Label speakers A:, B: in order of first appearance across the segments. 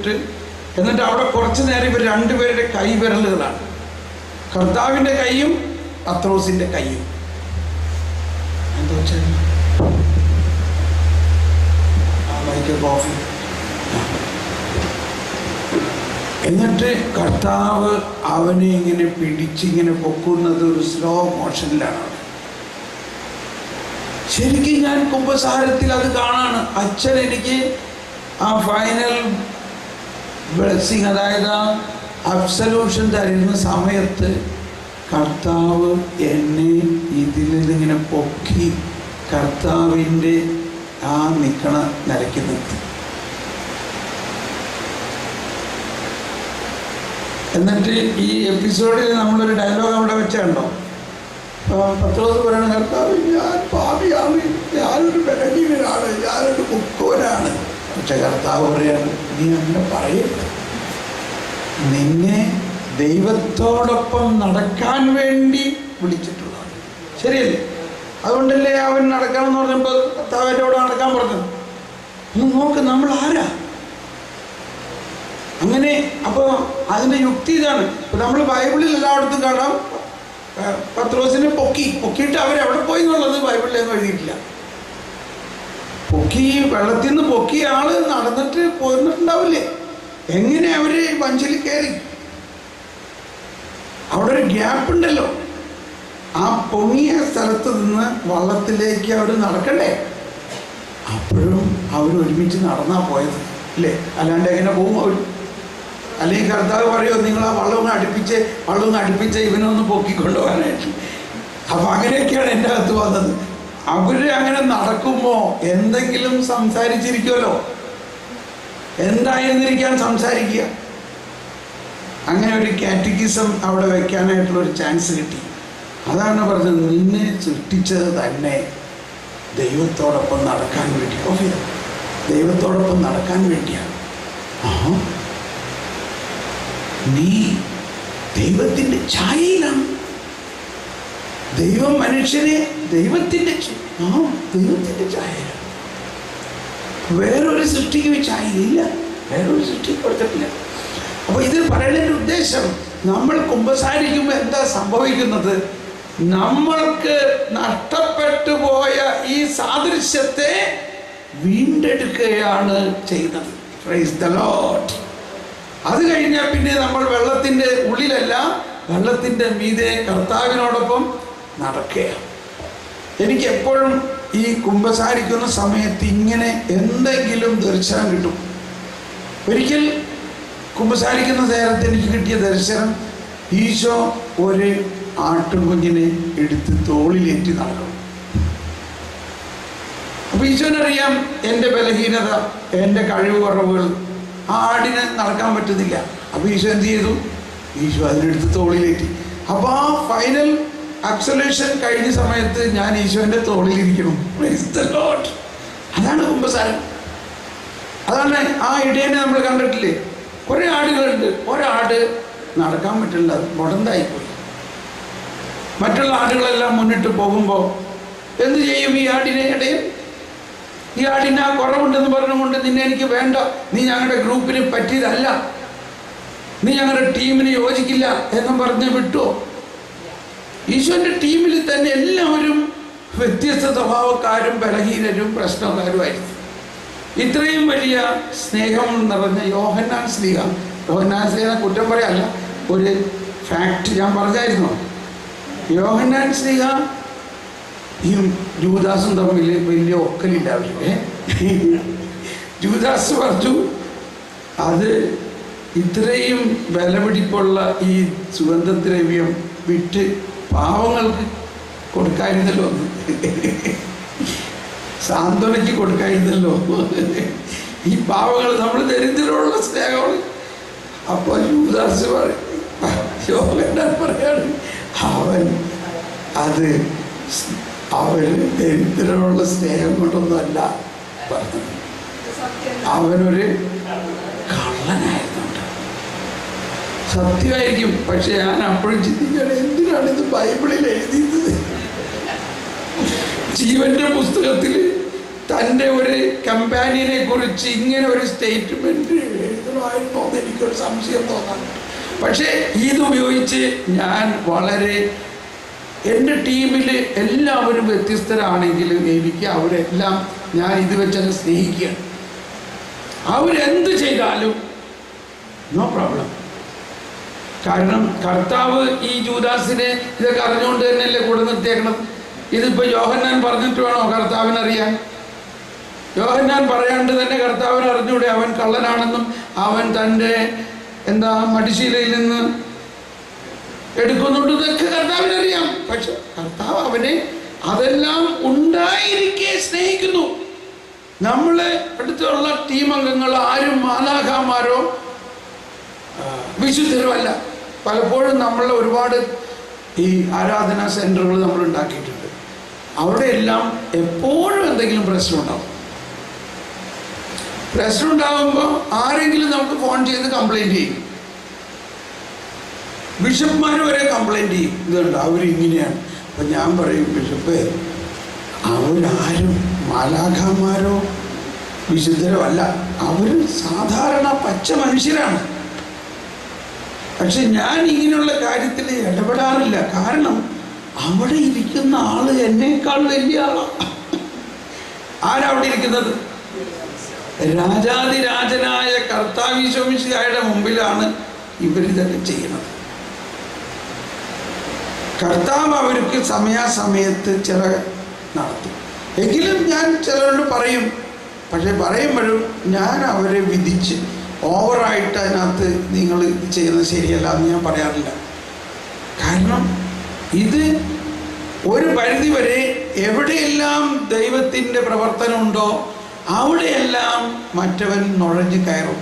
A: ചെയ്തിട്ട് എന്നിട്ട് അവിടെ കുറച്ചു നേരം ഇവർ രണ്ടുപേരുടെ കൈവിരലുകളാണ്, കർത്താവിൻ്റെ കൈയും പത്രോസിൻ്റെ കൈയും. എന്താ വെച്ചാൽ കോഫി. എന്നിട്ട് കർത്താവ് അവനെ ഇങ്ങനെ പിടിച്ചിങ്ങനെ പൊക്കുന്നത് ഒരു സ്ലോ മോഷനിലാണ്. ശരിക്കും ഞാൻ കുമ്പസാരത്തിൽ അത് കാണാണ്. അച്ഛൻ എനിക്ക് ആ ഫൈനൽ ബ്ലെസ്സിങ്, അതായത് അബ്സല്യൂഷൻ തരുന്ന സമയത്ത് കർത്താവ് എന്നെ ഇതിൽ നിന്നിങ്ങനെ പൊക്കി കർത്താവിൻ്റെ ആ നിൽക്കണ നിലയ്ക്ക് നിർത്തി. എന്നിട്ട് ഈ എപ്പിസോഡിൽ നമ്മളൊരു ഡയലോഗ് അവിടെ വെച്ചുണ്ടോ, പത്രോസ് പറയണ, കർത്താവ് ഞാൻ പാപിയാണ്, ഞാനൊരു ബലഹീനനാണ്, ഞാനൊരു മുക്കോനാണ്. പക്ഷെ കർത്താവ് പറയാണ്, നീ അങ്ങനെ പറയരുത്, നിന്നെ ദൈവത്തോടൊപ്പം നടക്കാൻ വേണ്ടി വിളിച്ചിട്ടുള്ളതാണ്. ശരിയല്ലേ? അതുകൊണ്ടല്ലേ അവൻ നടക്കാമെന്ന് പറഞ്ഞപ്പോൾ കർത്താവിൻ്റെ കൂടെ നടക്കാൻ പറഞ്ഞത്. നോക്ക്, നമ്മൾ ആരാ അങ്ങനെ? അപ്പോൾ അതിൻ്റെ യുക്തി ഇതാണ്. ഇപ്പം നമ്മൾ ബൈബിളിൽ എല്ലായിടത്തും കാണാം, പത്രോസിനെ പൊക്കിയിട്ട് അവരെവിടെ പോയി എന്നുള്ളത് ബൈബിളിലൊന്നും എഴുതിയിട്ടില്ല. വെള്ളത്തിൽ നിന്ന് പൊക്കിയ ആള് നടന്നിട്ട് പോന്നിട്ടുണ്ടാവില്ലേ? എങ്ങനെ അവര് വഞ്ചിൽ കയറി? അവിടെ ഒരു ഗ്യാപ്പ് ഉണ്ടല്ലോ. ആ പൊങ്ങിയ സ്ഥലത്ത് നിന്ന് വള്ളത്തിലേക്ക് അവർ നടക്കണ്ടേ? അപ്പോഴും അവർ ഒരുമിച്ച് നടന്നാ പോയത് അല്ലേ? അല്ലാണ്ട് എങ്ങനെ പോകും അവർ? അല്ലെങ്കിൽ കർത്താവ് പറയുമോ, നിങ്ങൾ ആ വള്ളം ഒന്ന് അടുപ്പിച്ച് ഇവനൊന്ന് പൊക്കിക്കൊണ്ടുപോകാനായിട്ട്? അപ്പം അങ്ങനെയൊക്കെയാണ് എൻ്റെ അകത്ത് വന്നത്. അവര് അങ്ങനെ നടക്കുമ്പോൾ എന്തെങ്കിലും സംസാരിച്ചിരിക്കുമല്ലോ, എന്തായിരുന്നിരിക്കാൻ സംസാരിക്കുക. അങ്ങനെ ഒരു കാറ്റഗിസം അവിടെ വെക്കാനായിട്ടുള്ളൊരു ചാൻസ് കിട്ടി. അതാണ് പറഞ്ഞത്, നിന്നെ സൃഷ്ടിച്ചത് തന്നെ ദൈവത്തോടൊപ്പം നടക്കാൻ വേണ്ടി, ദൈവത്തോടൊപ്പം നടക്കാൻ വേണ്ടിയാണ്. നീ ദൈവത്തിൻ്റെ ഛായയിലാണ്. ദൈവം മനുഷ്യനെ ദൈവത്തിൻ്റെ ഛായയിലാണ്. വേറൊരു സൃഷ്ടിക്ക് ഛായയില്ല, വേറൊരു സൃഷ്ടി കൊടുത്തിട്ടില്ല. അപ്പോൾ ഇത് പറയുന്നതിൻ്റെ ഉദ്ദേശം, നമ്മൾ കുമ്പസാരിക്കുമ്പോൾ എന്താ സംഭവിക്കുന്നത്? നമ്മൾക്ക് നഷ്ടപ്പെട്ടു പോയ ഈ സാദൃശ്യത്തെ വീണ്ടെടുക്കുകയാണ് ചെയ്യുന്നത്. Price the Lord. അത് കഴിഞ്ഞാൽ പിന്നെ നമ്മൾ വെള്ളത്തിൻ്റെ ഉള്ളിലല്ല, വെള്ളത്തിൻ്റെ മീതെ കർത്താവിനോടൊപ്പം നടക്കുകയാണ്. എനിക്ക് എപ്പോഴും ഈ കുമ്പസാരിക്കുന്ന സമയത്ത് ഇങ്ങനെ എന്തെങ്കിലും ദർശനം കിട്ടും. ഒരിക്കൽ കുമ്പസാരിക്കുന്ന നേരത്തെ എനിക്ക് കിട്ടിയ ദർശനം, ഈശോ ഒരു ആട്ടുകുഞ്ഞിനെ എടുത്ത് തോളിലേറ്റി നടക്കണം. അപ്പൊ ഈശോനറിയാം എൻ്റെ ബലഹീനത, എൻ്റെ കഴിവ് കുറവുകൾ. ആ ആടിന് നടക്കാൻ പറ്റുന്നില്ല. അപ്പൊ ഈശോ എന്ത് ചെയ്തു? ഈശോ അതിനെടുത്ത് തോളിലേറ്റി. അപ്പൊ ആ ഫൈനൽ അബ്സല്യൂഷൻ കഴിഞ്ഞ സമയത്ത് ഞാൻ ഈശോന്റെ തോളിലിരിക്കണം. Praise the lord. അതാണ് കുമ്പസാരം. അതാണ് ആ ഇടയനെ നമ്മൾ കണ്ടിട്ടില്ലേ? കുറേ ആടുകളുണ്ട്. ഒരാട് നടക്കാൻ പറ്റില്ല, മുടന്തായിപ്പോയി. മറ്റുള്ള ആടുകളെല്ലാം മുന്നിട്ട് പോകുമ്പോൾ എന്ത് ചെയ്യും ഈ ആടിനെ? ഇടയൻ ഈ ആടിന് ആ കുറവുണ്ടെന്ന് പറഞ്ഞുകൊണ്ട്, നിന്നെ എനിക്ക് വേണ്ട, നീ ഞങ്ങളുടെ ഗ്രൂപ്പിന് പറ്റിയതല്ല, നീ ഞങ്ങളുടെ ടീമിന് യോജിക്കില്ല എന്നും പറഞ്ഞ് വിട്ടോ? ഈശോന്റെ ടീമിൽ തന്നെ എല്ലാവരും വ്യത്യസ്ത സ്വഭാവക്കാരും ബലഹീനരും പ്രശ്നക്കാരുമായിരുന്നു. ഇത്രയും വലിയ സ്നേഹം നിറഞ്ഞ യോഹന്നാൻ സ്ലീഹ കുറ്റം പറയല്ല, ഒരു ഫാക്ട് ഞാൻ പറഞ്ഞായിരുന്നു. യോഹന്നാൻ സ്ലീഹ ഈ ജൂദാസും തമ്മിൽ വലിയ ഒക്കലില്ലാവില്ലേ? ജൂദാസ് പറഞ്ഞു, അത് ഇത്രയും വിലപിടിപ്പുള്ള ഈ സുഗന്ധദ്രവ്യം വിറ്റ് പാവങ്ങൾക്ക് കൊടുക്കായിരുന്നല്ലോ, സാന്ത്വനയ്ക്ക് കൊടുക്കായിരുന്നല്ലോ. ഈ പാവങ്ങൾ നമ്മൾ ദരിദ്രരോടുള്ള സ്നേഹമാണ്. അപ്പോൾ യൂദാസ് പറയാണ്, അവൻ ദരിദ്രരോടുള്ള സ്നേഹം കൊണ്ടൊന്നുമല്ല പറഞ്ഞത്, അവനൊരു കള്ളനായിരുന്നുണ്ട്. സത്യമായിരിക്കും, പക്ഷെ ഞാൻ അപ്പോഴും ചിന്തിക്കുകയാണ്, എന്തിനാണ് ഇത് ബൈബിളിൽ എഴുതിയത്? ജീവന്റെ പുസ്തകത്തിൽ തൻ്റെ ഒരു കമ്പാനിയനെ കുറിച്ച് ഇങ്ങനെ ഒരു സ്റ്റേറ്റ്മെന്റ് എഴുതണമായിരുന്നു. ഒരു സംശയം തോന്നാറുണ്ട്. പക്ഷേ ഇതുപയോഗിച്ച് ഞാൻ വളരെ, എൻ്റെ ടീമിൽ എല്ലാവരും വ്യത്യസ്തരാണെങ്കിലും എനിക്ക് അവരെല്ലാം ഞാൻ ഇത് വെച്ചങ്ങ് സ്നേഹിക്കുകയാണ്. അവരെന്ത് ചെയ്താലും നോ പ്രോബ്ലം. കാരണം കർത്താവ് ഈ ജൂദാസിനെ ഇതൊക്കെ അറിഞ്ഞുകൊണ്ട് തന്നെയല്ലേ കൂടെ നിർത്തിയേക്കണം. ഇതിപ്പോൾ യോഹന്നാൻ പറഞ്ഞിട്ട് വേണോ കർത്താവിനറിയാൻ? യോഹന്നാൻ പറയാണ്ട് തന്നെ കർത്താവിന് അറിഞ്ഞൂടെ അവൻ കള്ളനാണെന്നും അവൻ തൻ്റെ മടിശീലയിൽ നിന്ന് എടുക്കുന്നുണ്ട് ഇതൊക്കെ കർത്താവിനറിയാം. പക്ഷെ കർത്താവ് അവനെ അതെല്ലാം ഉണ്ടായിരിക്കെ സ്നേഹിക്കുന്നു. നമ്മളെ അടുത്തുള്ള ടീം അംഗങ്ങൾ ആരും മാലാഖമാരോ വിശുദ്ധരോ അല്ല. പലപ്പോഴും നമ്മൾ ഒരുപാട് ഈ ആരാധനാ സെൻ്ററുകൾ നമ്മൾ ഉണ്ടാക്കിയിട്ടുണ്ട്. അവിടെ എല്ലാം എപ്പോഴും എന്തെങ്കിലും പ്രശ്നമുണ്ടാവും. പ്രശ്നമുണ്ടാകുമ്പോൾ ആരെങ്കിലും നമുക്ക് ഫോൺ ചെയ്ത് കംപ്ലൈൻറ്റ് ചെയ്യും. ബിഷപ്പ്മാർ വരെ കംപ്ലൈൻറ്റ് ചെയ്യും, ഇതുണ്ട് അവരിങ്ങനെയാണ്. അപ്പം ഞാൻ പറയും, ബിഷപ്പ് അവരാരും മാലാഖമാരോ വിശുദ്ധരോ അല്ല, അവർ സാധാരണ പച്ച മനുഷ്യരാണ്. പക്ഷെ ഞാൻ ഇങ്ങനെയുള്ള കാര്യത്തിൽ ഇടപെടാറില്ല. കാരണം അവിടെ ഇരിക്കുന്ന ആള് എന്നേക്കാൾ വലിയ ആളാണ്. ആരവിടെ ഇരിക്കുന്നത്? രാജാതിരാജനായ കർത്താവ് മിശിഹായുടെ മുമ്പിലാണ് ഇവരിതൊക്കെ ചെയ്യുന്നത്. കർത്താവ് അവർക്ക് സമയാസമയത്ത് ചില നടത്തും. എങ്കിലും ഞാൻ ചിലരോട് പറയും. പക്ഷെ പറയുമ്പോഴും ഞാൻ അവരെ വിധിച്ച് ഓവറായിട്ട് അതിനകത്ത് നിങ്ങൾ ഇത് ചെയ്യുന്നത് ശരിയല്ല എന്ന് ഞാൻ പറയാറില്ല. കാരണം ഇത് ഒരു പരിധി വരെ എവിടെയെല്ലാം ദൈവത്തിൻ്റെ പ്രവർത്തനമുണ്ടോ അവിടെയെല്ലാം മറ്റവൻ നുഴഞ്ഞു കയറും.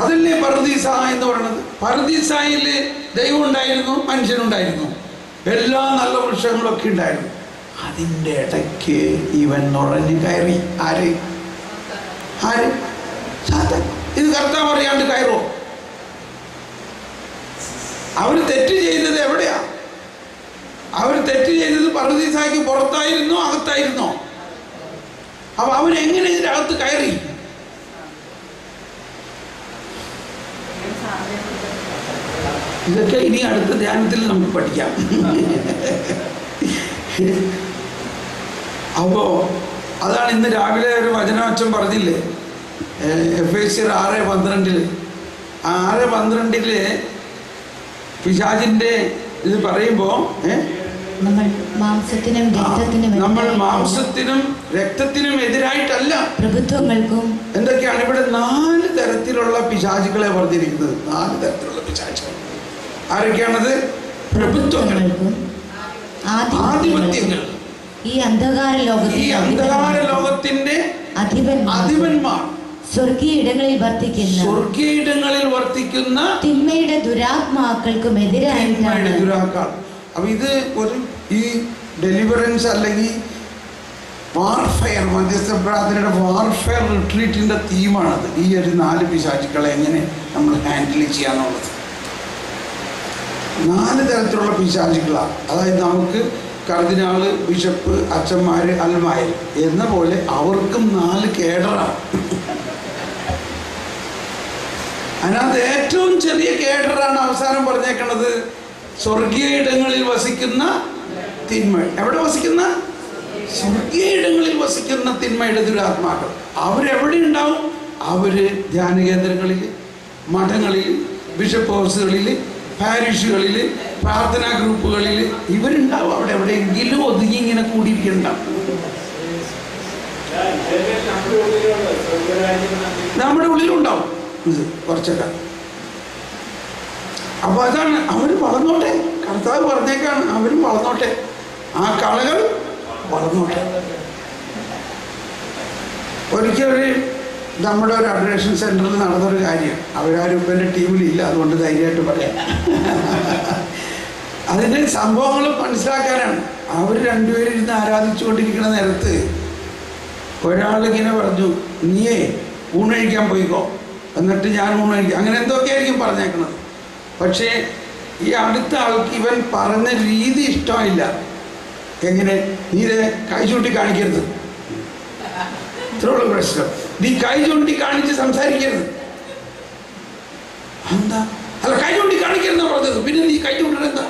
A: അതല്ലേ പറുദീസ എന്ന് പറയുന്നത്. പറുദീസയിൽ ദൈവം ഉണ്ടായിരുന്നു, മനുഷ്യനുണ്ടായിരുന്നു, എല്ലാ നല്ല വൃക്ഷങ്ങളൊക്കെ ഉണ്ടായിരുന്നു. അതിൻ്റെ ഇടയ്ക്ക് ഇവൻ നുഴഞ്ഞു കയറി. ആര്? സാത്താൻ. ഇത് കർത്താവ് അറിയാണ്ട് കയറോ? അവർ തെറ്റ് ചെയ്തത് എവിടെയാ? അവർ തെറ്റ് ചെയ്തത് പറുദീസയ്ക്ക് പുറത്തായിരുന്നോ അകത്തായിരുന്നോ? അപ്പൊ അവനെങ്ങനെ ഇതിനകത്ത് കയറി? ഇതൊക്കെ ഇനി അടുത്ത ധ്യാനത്തിൽ നമുക്ക് പഠിക്കാം. അപ്പോ അതാണ് ഇന്ന് രാവിലെ ഒരു വചനാച്ചൻ പറഞ്ഞില്ലേ, എഫേസ്യർ 6:12. 6:12 പിശാചിന്റെ ഇത് പറയുമ്പോ നമ്മൾ മാംസത്തിനും രക്തത്തിനും എതിരായിട്ടല്ല, പ്രഭുത്വങ്ങൾക്കും. എന്തൊക്കെയാണ് ഇവിടെ 4 തരത്തിലുള്ള പിശാചുകളെ പറഞ്ഞിരിക്കുന്നത്? 4 തരത്തിലുള്ള പിശാചുകൾ. ആരൊക്കെയാണത്? പ്രഭുത്വങ്ങൾക്കും ആധിപത്യങ്ങൾ, ഈ അന്ധകാര ലോകത്തിന്റെ അധിപന്മാർ, സ്വർഗീയ ഇടങ്ങളിൽ വർത്തിക്കുന്ന തിന്മയുടെ ദുരാത്മാക്കൾക്കും എതിരായിട്ടാണ്. അപ്പൊ ഇത് ഒരു ഈ ഡെലിവറൻസ് അല്ലെങ്കിൽ വാർഫെയർ, മധ്യസ്ഥ പ്രാർത്ഥനയുടെ വാർഫെയർ റിട്രീറ്റിന്റെ തീമാണത്. ഈ ഒരു 4 പിശാചുക്കളെ എങ്ങനെ നമ്മൾ ഹാൻഡിൽ ചെയ്യാന്നുള്ളത്. 4 തരത്തിലുള്ള പിശാചുക്കളാണ്. അതായത് നമുക്ക് കർദിനാള്, ബിഷപ്പ്, അച്ഛന്മാര്, അൽമായർ എന്ന പോലെ അവർക്കും 4 കേഡറാണ്. അതിനകത്ത് ഏറ്റവും ചെറിയ കേഡറാണ് അവസാനം പറഞ്ഞേക്കണത്, സ്വർഗീയ ഇടങ്ങളിൽ വസിക്കുന്ന തിന്മ. എവിടെ വസിക്കുന്ന? സ്വർഗീയ ഇടങ്ങളിൽ വസിക്കുന്ന തിന്മയുടെ ദുരാത്മാക്കൾ. അവരെവിടെ ഉണ്ടാവും? അവര് ധ്യാന കേന്ദ്രങ്ങളിൽ, മഠങ്ങളിൽ, ബിഷപ്പ് ഹൗസുകളിൽ, പാരിഷുകളിൽ, പ്രാർത്ഥനാ ഗ്രൂപ്പുകളിൽ ഇവരുണ്ടാവും. അവിടെ എവിടെയെങ്കിലും ഒതുങ്ങി ഇങ്ങനെ കൂടിയിരിക്കുന്നുണ്ടാവും. നമ്മുടെ ഉള്ളിലുണ്ടാവും ഇത് കുറച്ചൊക്കെ. അപ്പൊ അതാണ്, അവർ വളർന്നോട്ടെ. കർത്താവ് പറഞ്ഞേക്കാണ്, അവരും വളർന്നോട്ടെ, ആ കളകൾ വളർന്നോട്ടെ. ഒരിക്കൽ നമ്മുടെ ഒരു അഡോറേഷൻ സെന്ററിൽ നടന്നൊരു കാര്യം, അവരാരും ഇപ്പം എൻ്റെ ടീമിലില്ല, അതുകൊണ്ട് ധൈര്യമായിട്ട് പറയാം. അതിൻ്റെ സംഭവങ്ങൾ മനസ്സിലാക്കാനാണ്. അവർ രണ്ടുപേരും ഇരുന്ന് ആരാധിച്ചുകൊണ്ടിരിക്കുന്ന നേരത്ത് ഒരാളിങ്ങനെ പറഞ്ഞു, നീയേ ഊണഴിക്കാൻ പോയിക്കോ, എന്നിട്ട് ഞാൻ ഊണഴിക്കാം, അങ്ങനെ എന്തൊക്കെയായിരിക്കും പറഞ്ഞേക്കുന്നത്. പക്ഷേ ഈ അടുത്ത ആൾക്ക് ഇവൻ പറഞ്ഞ രീതി ഇഷ്ടമായില്ല. എങ്ങനെ? നീ കൈ ചൂണ്ടി കാണിക്കരുത്, ഇത്രയുള്ള പ്രശ്നം. നീ കൈ ചൂണ്ടി കാണിച്ച് സംസാരിക്കരുത്. പറഞ്ഞത്, പിന്നെ നീ കൈ കൊണ്ടിരുന്ന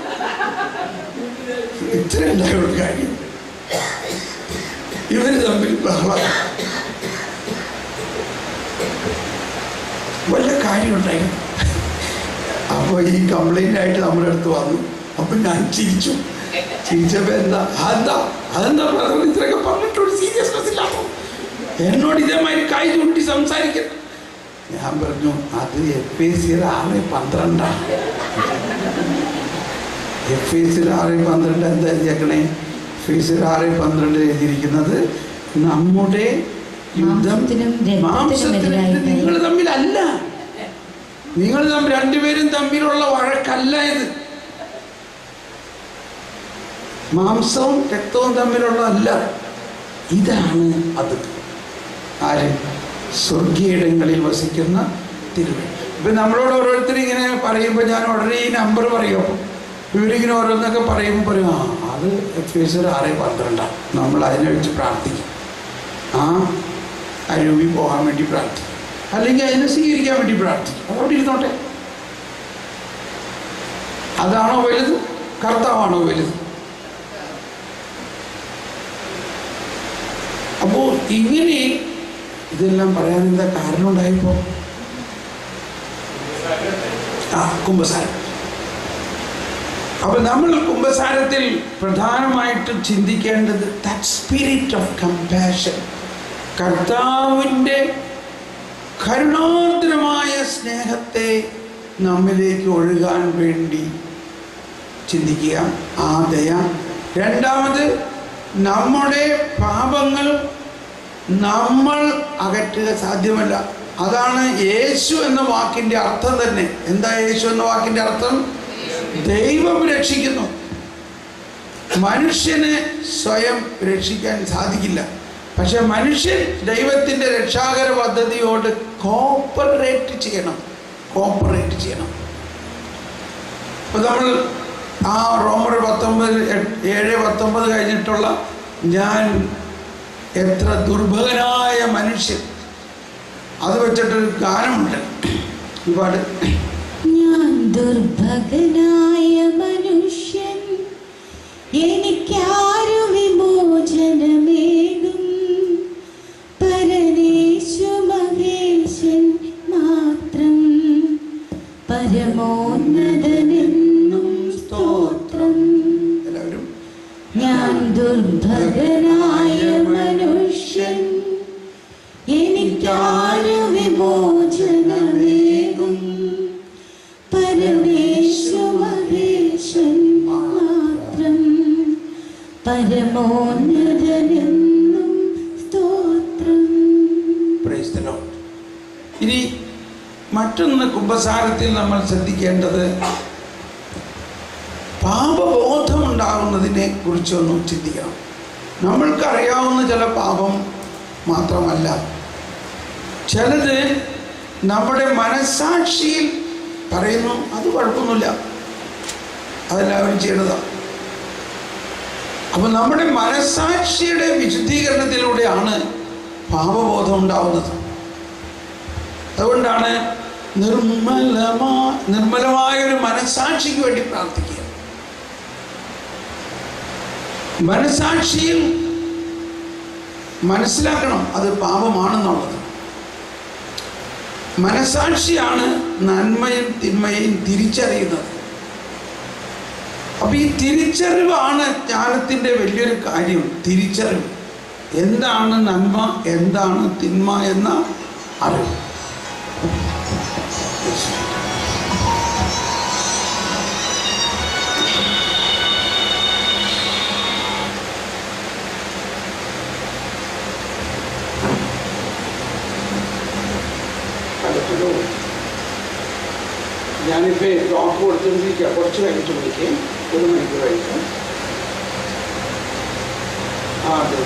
A: ഇത്ര ഉണ്ടായുള്ള കാര്യം. ഇവര് തമ്മിൽ ബഹളം, വല്ല കാര്യം ഉണ്ടായിരുന്നു. അപ്പോൾ ഈ കംപ്ലൈൻ്റ് ആയിട്ട് നമ്മുടെ അടുത്ത് വന്നു. അപ്പം ഞാൻ ചിരിച്ചപ്പോൾ അതെന്താ ബ്രദർ ഇത്രയൊക്കെ പറഞ്ഞിട്ടൊരു സീരിയസ്നെസ് ഇല്ലാമോ, എന്നോട് ഇതേമാതിരി കൈ ചൂണ്ടി സംസാരിക്കുന്നു. ഞാൻ പറഞ്ഞു, അത് എഫേസ്യർ 6:12. എഫേസ്യർ 6:12 എന്താ എഴുതിയേക്കണേ? എഫേസ്യർ 6:12 എഴുതിയിരിക്കുന്നത് നമ്മുടെ യുദ്ധം മാംസത്തിന് നിങ്ങൾ തമ്മിലല്ല, നിങ്ങൾ രണ്ടുപേരും തമ്മിലുള്ള വഴക്കല്ല ഇത്. മാംസവും രക്തവും തമ്മിലുള്ള അല്ല, ഇതാണ് അത്. ആര്? സ്വർഗീയങ്ങളിൽ വസിക്കുന്ന തിരുവൻ. ഇപ്പം നമ്മളോട് ഓരോരുത്തരും ഇങ്ങനെ പറയുമ്പോൾ ഞാൻ ഉടനെ ഈ നമ്പർ പറയുമോ, ഇവരിങ്ങനെ ഓരോന്നൊക്കെ പറയുമ്പോൾ പറയും, അത് എഫേസ്യർ 6:12. നമ്മൾ അതിനെ വെച്ച് പ്രാർത്ഥിക്കും. അരുവി പോകാൻ വേണ്ടി പ്രാർത്ഥിക്കും, അല്ലെങ്കിൽ അതിനെ സ്വീകരിക്കാൻ വേണ്ടി പ്രാർത്ഥിക്കും. അതവിടെ ഇരുന്നോട്ടെ. അതാണോ വലുത്? കർത്താവാണോ വലുത്? അപ്പോൾ ഇങ്ങനെ ഇതെല്ലാം പറയാൻ എന്താ കാരണം ഉണ്ടായപ്പോ? കുമ്പസാരം. അപ്പൊ നമ്മൾ കുമ്പസാരത്തിൽ പ്രധാനമായിട്ടും ചിന്തിക്കേണ്ടത് ദാറ്റ് സ്പിരിറ്റ് ഓഫ് കമ്പാഷൻ, കർത്താവിൻ്റെ കരുണാർദ്രമായ സ്നേഹത്തെ നമ്മിലേക്ക് ഒഴുകാൻ വേണ്ടി ചിന്തിക്കുക, ആ ദയ. രണ്ടാമത്, നമ്മുടെ പാപങ്ങൾ നമ്മൾ അകറ്റുക സാധ്യമല്ല. അതാണ് യേശു എന്ന വാക്കിൻ്റെ അർത്ഥം തന്നെ. എന്താ യേശു എന്ന വാക്കിൻ്റെ അർത്ഥം? ദൈവം രക്ഷിക്കുന്നു. മനുഷ്യന് സ്വയം രക്ഷിക്കാൻ സാധിക്കില്ല. പക്ഷെ മനുഷ്യൻ ദൈവത്തിൻ്റെ രക്ഷാകര പദ്ധതിയോട് കോപ്പറേറ്റ് ചെയ്യണം. അപ്പോൾ നമ്മൾ ആ റോമർ 7:19 കഴിഞ്ഞിട്ടുള്ള ഞാൻ എത്ര ദുർഭകനായ മനുഷ്യൻ, അത് വെച്ചിട്ടൊരു ഗാനമുണ്ട്. ഒരുപാട്
B: ഞാൻ ദുർഭകനായ മനുഷ്യൻ, എനിക്കാരു വിമോചനമേകും, പരനേശു മഹേശൻ മാത്രം, പരമോന്നതനെന്നും സ്തോത്രം.
A: എല്ലാവരും
B: ഞാൻ ദുർഭകനായ മനുഷ്യൻ, എനിക്കാരു വിമോചനമേകും, പരമേശു മഹേശൻ മാത്രം, പരമോന്നതനെന്നും സ്തോത്രം.
A: Praise the Lord. ഇനി മറ്റൊന്ന് കുമ്പസാരത്തിൽ നമ്മൾ ശ്രദ്ധിക്കേണ്ടത് പാപബോധമുണ്ടാകുന്നതിനെ കുറിച്ചൊന്നും ചിന്തിക്കണം. നമ്മൾക്കറിയാവുന്ന ചില പാപം മാത്രമല്ല, ചിലത് നമ്മുടെ മനസ്സാക്ഷിയിൽ പറയുന്നു അത് കുഴപ്പമൊന്നുമില്ല, അതെല്ലാവരും ചെയ്യണതാണ്. അപ്പം നമ്മുടെ മനസ്സാക്ഷിയുടെ വിശുദ്ധീകരണത്തിലൂടെയാണ് പാപബോധം ഉണ്ടാവുന്നത്. അതുകൊണ്ടാണ് നിർമ്മലമായൊരു മനസ്സാക്ഷിക്ക് വേണ്ടി പ്രാർത്ഥിക്കുക. മനസ്സാക്ഷിയിൽ മനസ്സിലാക്കണം അത് പാപമാണെന്നുള്ളത്. മനസ്സാക്ഷിയാണ് നന്മയും തിന്മയും തിരിച്ചറിയുന്നത്. അപ്പൊ ഈ തിരിച്ചറിവാണ് ജ്ഞാനത്തിൻ്റെ വലിയൊരു കാര്യം. തിരിച്ചറിവ്, എന്താണ് നന്മ, എന്താണ് തിന്മ എന്ന അറിവ്. ഞാനിപ്പോൾ ടോക്ക് കൊടുത്തിരിക്കുക, കുറച്ച് കഴിഞ്ഞിട്ട് വിളിക്കാം, 1 മണിക്കൂർ കഴിഞ്ഞിട്ട്. അതെ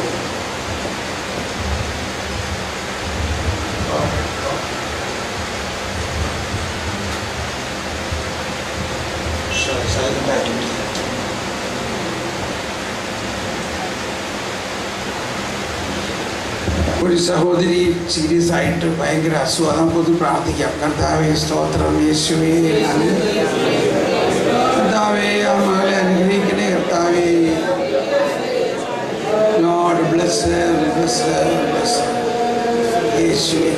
A: ഒരു സഹോദരി സീരിയസ് ആയിട്ട് ഭയങ്കര അസുഖം. നമുക്കൊന്ന് പ്രാർത്ഥിക്കാം. കർത്താവേ സ്തോത്രം, യേശുവേ നന്ദി. കർത്താവേ, ആ മകളെ അനുഗ്രഹിക്കണേ കർത്താവേ. Lord bless her, bless her, bless her. യേശുവേ.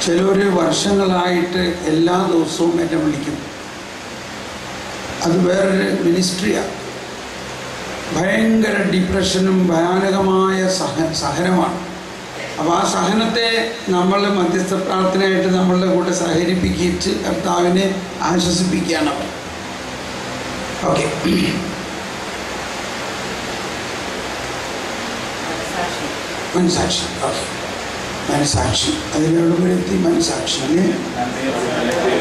A: ചിലർ വർഷങ്ങളായിട്ട് എല്ലാ ദിവസവും എന്നെ വിളിക്കും. അത് വേറൊരു മിനിസ്ട്രിയാണ്. ഭയങ്കര ഡിപ്രഷനും ഭയാനകമായ സഹനമാണ്. അപ്പോൾ ആ സഹനത്തെ നമ്മൾ മധ്യസ്ഥ പ്രാർത്ഥനയായിട്ട് നമ്മളുടെ കൂടെ സഹകരിപ്പിച്ച് കർത്താവിനെ ആശ്വസിപ്പിക്കുകയാണ് അവർ. ഓക്കെ, മനസാക്ഷി. ഓക്കെ, മനസാക്ഷി. അതിനോടുകൂടി മനസാക്ഷി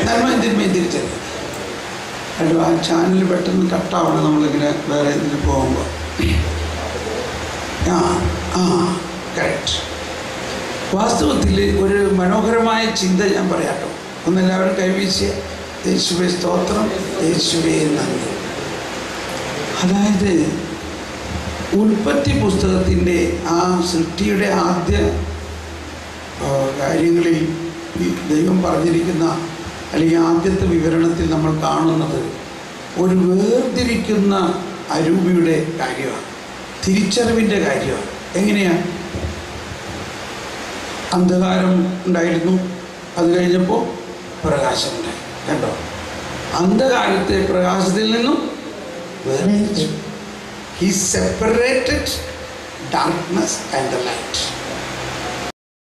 A: നന്മ തിന്മയും തിരിച്ചറിയുക. അല്ലോ ആ ചാനൽ പെട്ടെന്ന് കട്ടാവണം നമ്മളിങ്ങനെ വേറെ ഇതിൽ പോകുമ്പോൾ. കറക്റ്റ്. വാസ്തവത്തിൽ ഒരു മനോഹരമായ ചിന്ത ഞാൻ പറയാട്ടോ. ഒന്നെല്ലാവരും കൈവീശിയ യേശുവേ സ്തോത്രം, യേശുവേ നന്ദി. അതായത് ഉൽപ്പത്തി പുസ്തകത്തിൻ്റെ ആ സൃഷ്ടിയുടെ ആദ്യ കാര്യങ്ങളിൽ ദൈവം പറഞ്ഞിരിക്കുന്ന അല്ലെങ്കിൽ ആദ്യത്തെ വിവരണത്തിൽ നമ്മൾ കാണുന്നത് ഒരു വേർതിരിക്കുന്ന അരൂപിയുടെ കാര്യമാണ്, തിരിച്ചറിവിൻ്റെ കാര്യമാണ്. എങ്ങനെയാണ്? അന്ധകാരം ഉണ്ടായിരുന്നു, അത് കഴിഞ്ഞപ്പോൾ പ്രകാശമുണ്ടായി. കണ്ടോ? അന്ധകാരത്തെ പ്രകാശത്തിൽ നിന്നും വേർതിരിച്ചു. He separated darkness and the light.